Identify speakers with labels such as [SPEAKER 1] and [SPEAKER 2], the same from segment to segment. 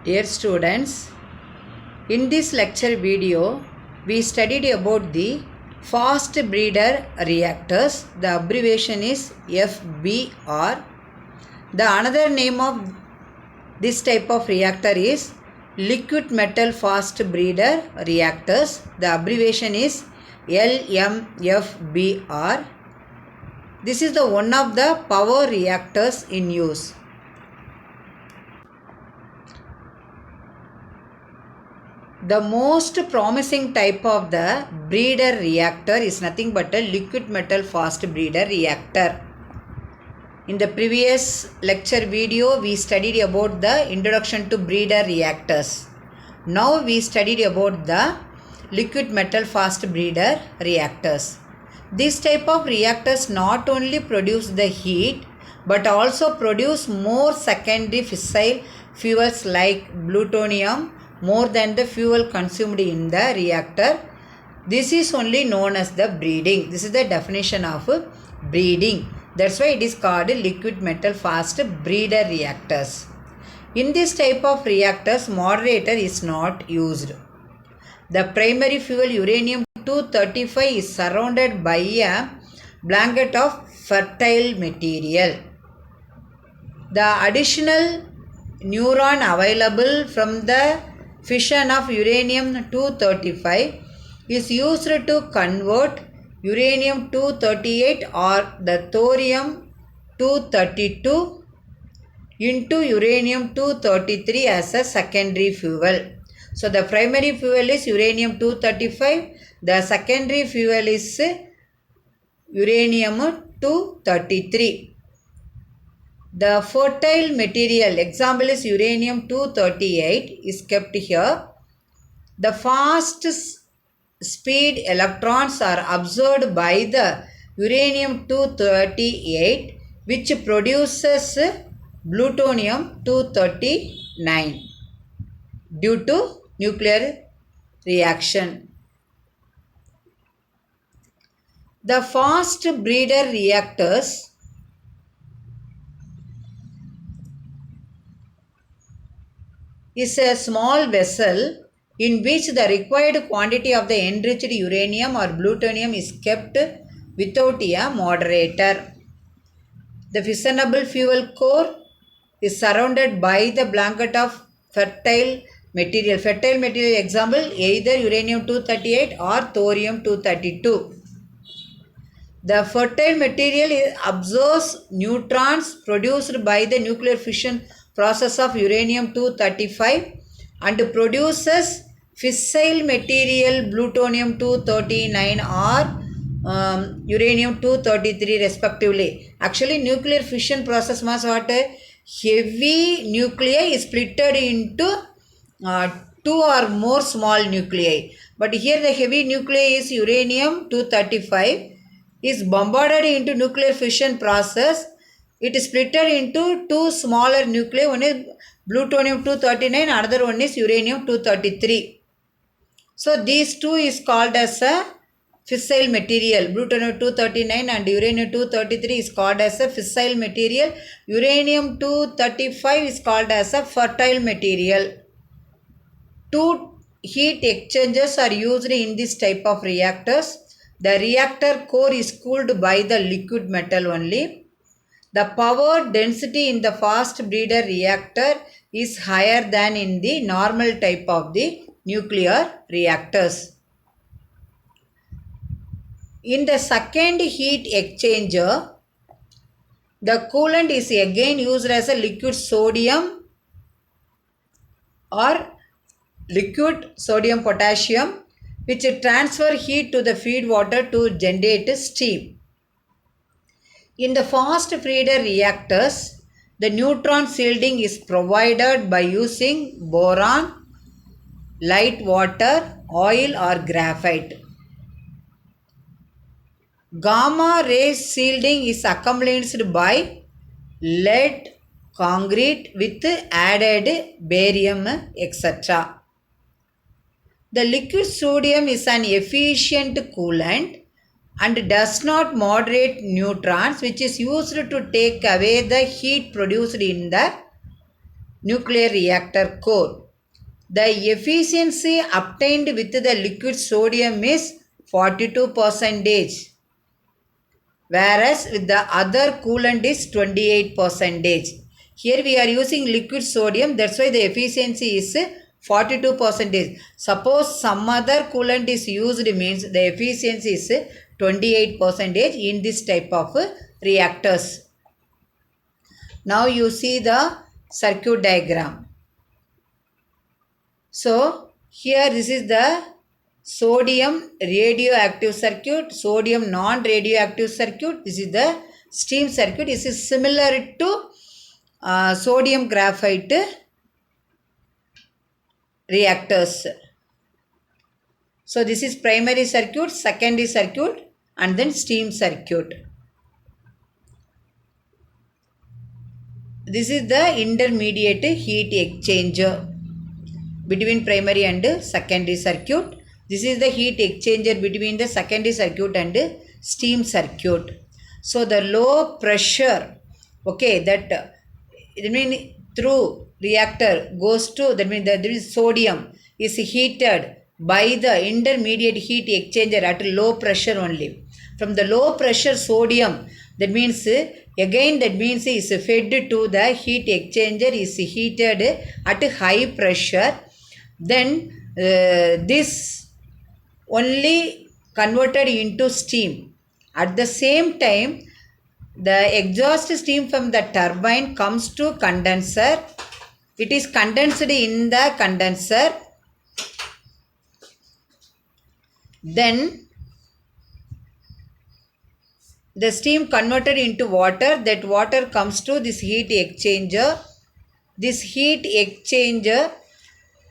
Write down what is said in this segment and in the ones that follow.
[SPEAKER 1] Dear students, in this lecture video, we studied about the fast breeder reactors. The abbreviation is FBR. The another name of this type of reactor is liquid metal fast breeder reactors. The abbreviation is LMFBR. This is the one of the power reactors in use. The most promising type of the breeder reactor is nothing but a liquid metal fast breeder reactor. In the previous lecture video, we studied about the introduction to breeder reactors. Now we studied about the liquid metal fast breeder reactors. This type of reactors not only produce the heat but also produce more secondary fissile fuels like plutonium more than the fuel consumed in the reactor. This is only known as the breeding. This is the definition of breeding. That's why it is called liquid metal fast breeder reactors. In this type of reactors, moderator is not used. The primary fuel uranium-235 is surrounded by a blanket of fertile material. The additional neutron available from the fission of uranium-235 is used to convert uranium-238 or the thorium-232 into uranium-233 as a secondary fuel. So the primary fuel is uranium-235. The secondary fuel is uranium-233. The fertile material, example is uranium-238, is kept here. The fast speed electrons are absorbed by the uranium-238, which produces plutonium-239 due to nuclear reaction. The fast breeder reactors is a small vessel in which the required quantity of the enriched uranium or plutonium is kept without a moderator. The fissionable fuel core is surrounded by the blanket of fertile material. Fertile material example either uranium-238 or thorium-232. The fertile material absorbs neutrons produced by the nuclear fission process of uranium-235 and produces fissile material plutonium-239 or uranium-233 respectively. Actually, nuclear fission process means what? Heavy nuclei is splitted into two or more small nuclei. But here the heavy nuclei is uranium-235 is bombarded into nuclear fission process. It is splitted into two smaller nuclei. One is plutonium-239, another one is uranium-233. So these two is called as a fissile material. Plutonium-239 and uranium-233 is called as a fissile material. Uranium-235 is called as a fertile material. Two heat exchangers are used in this type of reactors. The reactor core is cooled by the liquid metal only. The power density in the fast breeder reactor is higher than in the normal type of the nuclear reactors. In the second heat exchanger, the coolant is again used as a liquid sodium or liquid sodium potassium, which transfer heat to the feed water to generate steam. In the fast breeder reactors, the neutron shielding is provided by using boron, light water, oil or graphite. Gamma ray shielding is accompanied by lead, concrete with added barium, etc. The liquid sodium is an efficient coolant and does not moderate neutrons, which is used to take away the heat produced in the nuclear reactor core. The efficiency obtained with the liquid sodium is 42%, whereas with the other coolant is 28%. Here we are using liquid sodium, that's why the efficiency is 42%. Suppose some other coolant is used, means the efficiency is 28% in this type of reactors. Now you see the circuit diagram. So here this is the sodium radioactive circuit, sodium non-radioactive circuit. This is the steam circuit. This is similar to sodium graphite reactors. So this is primary circuit, secondary circuit, and then steam circuit. This is the intermediate heat exchanger between primary and secondary circuit. This is the heat exchanger between the secondary circuit and steam circuit. So the low pressure, okay, that it means through reactor goes to, that means there is sodium is heated by the intermediate heat exchanger at low pressure only. From the low pressure sodium, that means again that means is fed to the heat exchanger, is heated at high pressure. Then this only converted into steam. At the same time, the exhaust steam from the turbine comes to condenser. It is condensed in the condenser. Then the steam converted into water. That water comes to this heat exchanger. This heat exchanger,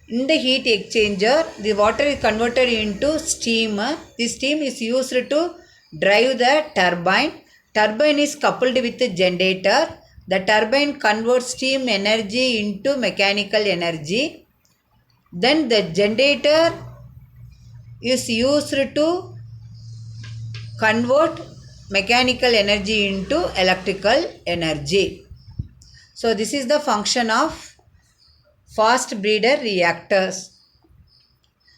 [SPEAKER 1] in the heat exchanger, the water is converted into steam. This steam is used to drive the turbine. Turbine is coupled with the generator. The turbine converts steam energy into mechanical energy. Then the generator is used to convert mechanical energy into electrical energy. So this is the function of fast breeder reactors.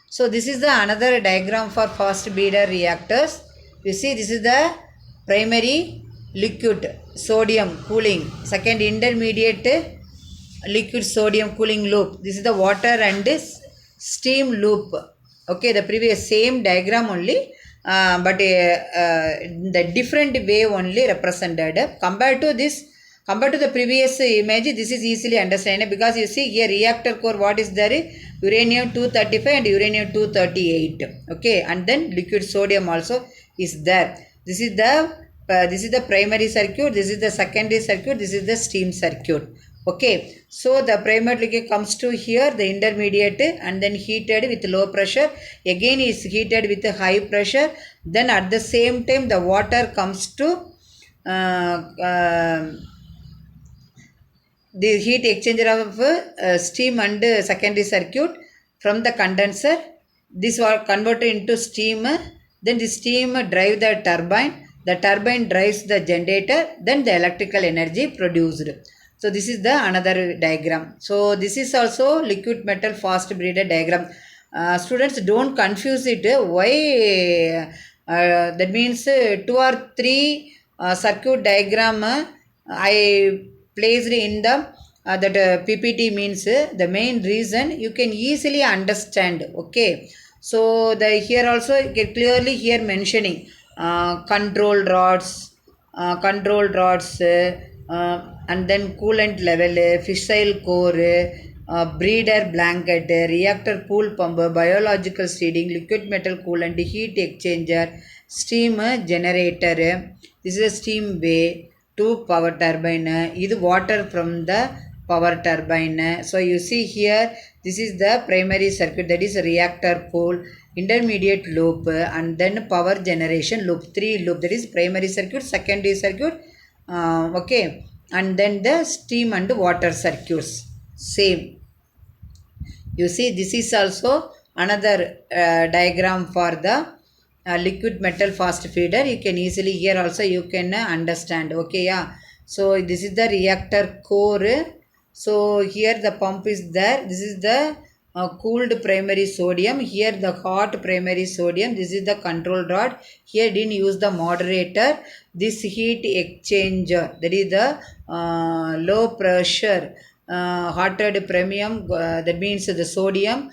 [SPEAKER 1] So this is the another diagram for fast breeder reactors. You see, this is the primary liquid sodium cooling, second intermediate liquid sodium cooling loop. This is the water and steam loop. Okay, the previous same diagram only, but the different way only represented. Compared to the previous image, this is easily understandable, because you see here reactor core, what is there? Uranium 235 and uranium 238. Okay, and then liquid sodium also is there. This is the primary circuit, this is the secondary circuit, this is the steam circuit. Okay, so the primary liquid comes to here, the intermediate, and then heated with low pressure, again is heated with high pressure. Then at the same time the water comes to the heat exchanger of steam and secondary circuit from the condenser. This was converted into steam. Then the steam drive the turbine drives the generator, then the electrical energy produced. So this is the another diagram. So this is also liquid metal fast breeder diagram. Students, don't confuse it. Why? That means 2 or 3 circuit diagram I placed in the that PPT, means the main reason you can easily understand. Okay, so the here also clearly here mentioning control rods, and then coolant level, fissile core, breeder blanket, reactor pool pump, biological steering, liquid metal coolant, heat exchanger, steam generator. This is a steam way to power turbine. This is water from the power turbine. So you see here, this is the primary circuit, that is reactor pool, intermediate loop, and then power generation loop, 3 loop, that is primary circuit, secondary circuit, okay, and then the steam and water circuits, same. You see, this is also another diagram for the liquid metal fast feeder. You can easily, here also you can understand. Okay, yeah. So this is the reactor core, So here the pump is there. This is the cooled primary sodium. Here the hot primary sodium. This is the control rod. Here didn't use the moderator. This heat exchanger, that is the low pressure heated premium, that means the sodium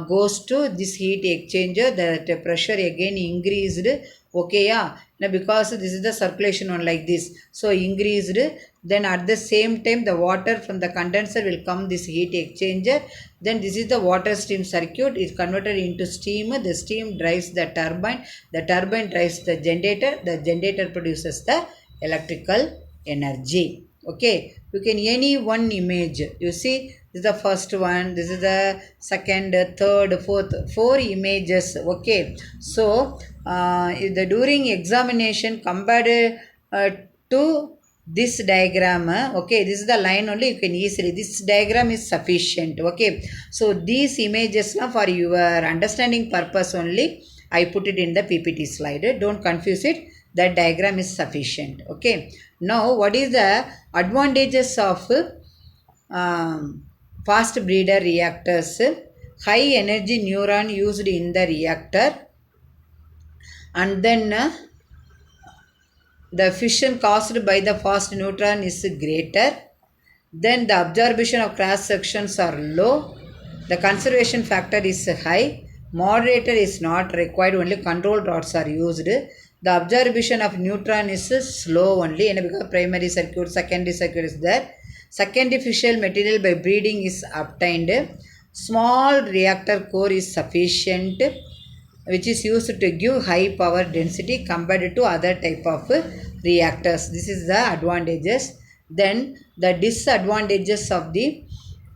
[SPEAKER 1] goes to this heat exchanger. The pressure again increased. Okay, yeah. Now because this is the circulation one like this, so increased. Then at the same time the water from the condenser will come this heat exchanger. Then this is the water steam circuit, is converted into steam. The steam drives the turbine drives the generator produces the electrical energy. Okay, you can any one image, you see this is the first one, this is the second, third, fourth, four images. Okay, so during examination compared to this diagram, okay, this is the line only, you can easily, this diagram is sufficient. Okay, so these images for your understanding purpose only I put it in the PPT slide, don't confuse it. That diagram is sufficient. Okay, now what is the advantages of fast breeder reactors? High energy neuron used in the reactor, and then the fission caused by the fast neutron is greater. Then the absorption of cross sections are low. The conservation factor is high. Moderator is not required, only control rods are used. The absorption of neutron is slow only, and because primary circuit, secondary circuit is there. Secondary fissile material by breeding is obtained. Small reactor core is sufficient, which is used to give high power density compared to other type of reactors. This is the advantages. Then the disadvantages of the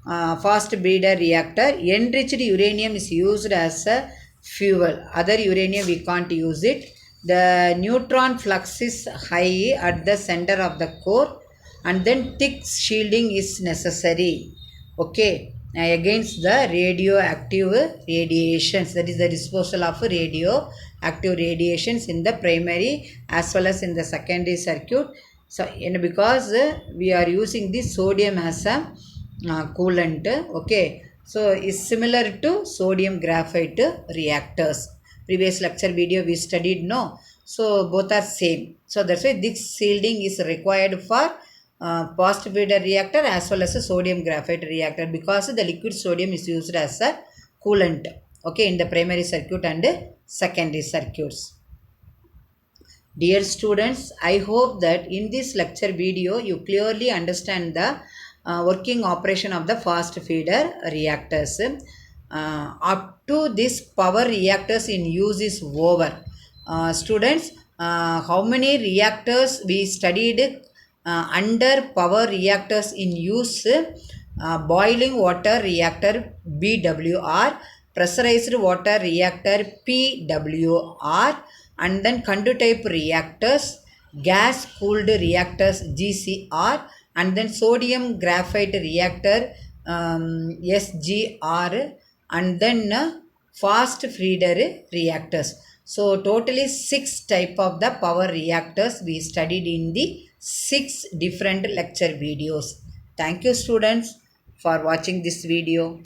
[SPEAKER 1] fast breeder reactor: enriched uranium is used as a fuel. Other uranium we can't use it. The neutron flux is high at the center of the core, and then thick shielding is necessary. Okay, against the radioactive radiations, that is the disposal of radioactive radiations in the primary as well as in the secondary circuit. So because we are using the sodium as a coolant. Okay, so it's similar to sodium graphite reactors. Previous lecture video we studied, no? So both are same. So that's why this shielding is required for fast breeder reactor as well as a sodium graphite reactor, because the liquid sodium is used as a coolant. Okay, in the primary circuit and secondary circuits. Dear students, I hope that in this lecture video you clearly understand the working operation of the fast feeder reactors. Up to this, power reactors in use is over. Students, how many reactors we studied under power reactors in use? Boiling water reactor BWR, pressurized water reactor PWR, and then Kundu type reactors, gas cooled reactors GCR, and then sodium graphite reactor SGR, and then fast feeder reactors. So totally 6 type of the power reactors we studied in the 6 different lecture videos. Thank you students for watching this video.